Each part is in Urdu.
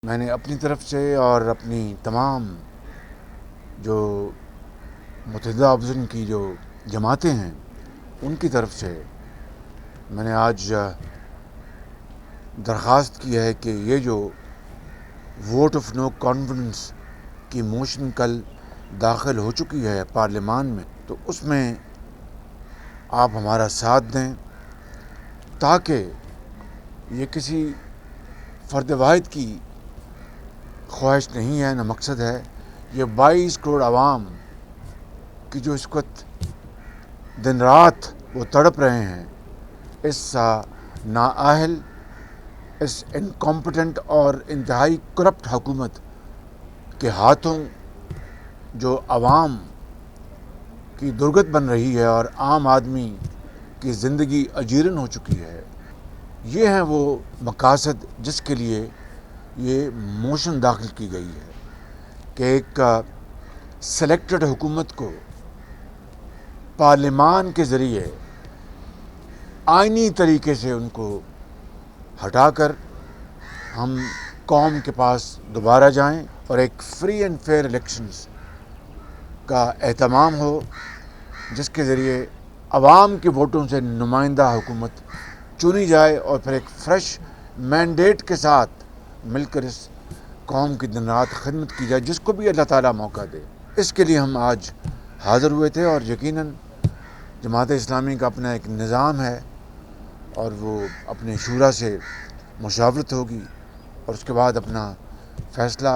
میں نے اپنی طرف سے اور اپنی تمام جو متحدہ اپوزیشن کی جو جماعتیں ہیں ان کی طرف سے میں نے آج درخواست کی ہے کہ یہ جو ووٹ آف نو کانفیڈنس کی موشن کل داخل ہو چکی ہے پارلیمان میں، تو اس میں آپ ہمارا ساتھ دیں تاکہ یہ کسی فرد واحد کی خواہش نہیں ہے، نہ مقصد ہے. یہ 22 کروڑ عوام کی جو اس وقت دن رات وہ تڑپ رہے ہیں اس نااہل، اس انکمپٹنٹ اور انتہائی کرپٹ حکومت کے ہاتھوں، جو عوام کی درگت بن رہی ہے اور عام آدمی کی زندگی اجیرن ہو چکی ہے. یہ ہیں وہ مقاصد جس کے لیے یہ موشن داخل کی گئی ہے کہ ایک سلیکٹڈ حکومت کو پارلیمان کے ذریعے آئینی طریقے سے ان کو ہٹا کر ہم قوم کے پاس دوبارہ جائیں اور ایک فری اینڈ فیئر الیکشنز کا اہتمام ہو، جس کے ذریعے عوام کے ووٹوں سے نمائندہ حکومت چنی جائے اور پھر ایک فریش مینڈیٹ کے ساتھ مل کر اس قوم کی دن رات خدمت کی جائے، جس کو بھی اللہ تعالیٰ موقع دے. اس کے لیے ہم آج حاضر ہوئے تھے اور یقیناً جماعت اسلامی کا اپنا ایک نظام ہے اور وہ اپنے شورا سے مشاورت ہوگی اور اس کے بعد اپنا فیصلہ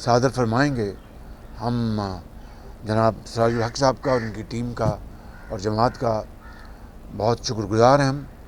صادر فرمائیں گے. ہم جناب سراج الحق صاحب کا اور ان کی ٹیم کا اور جماعت کا بہت شکر گزار ہیں. ہم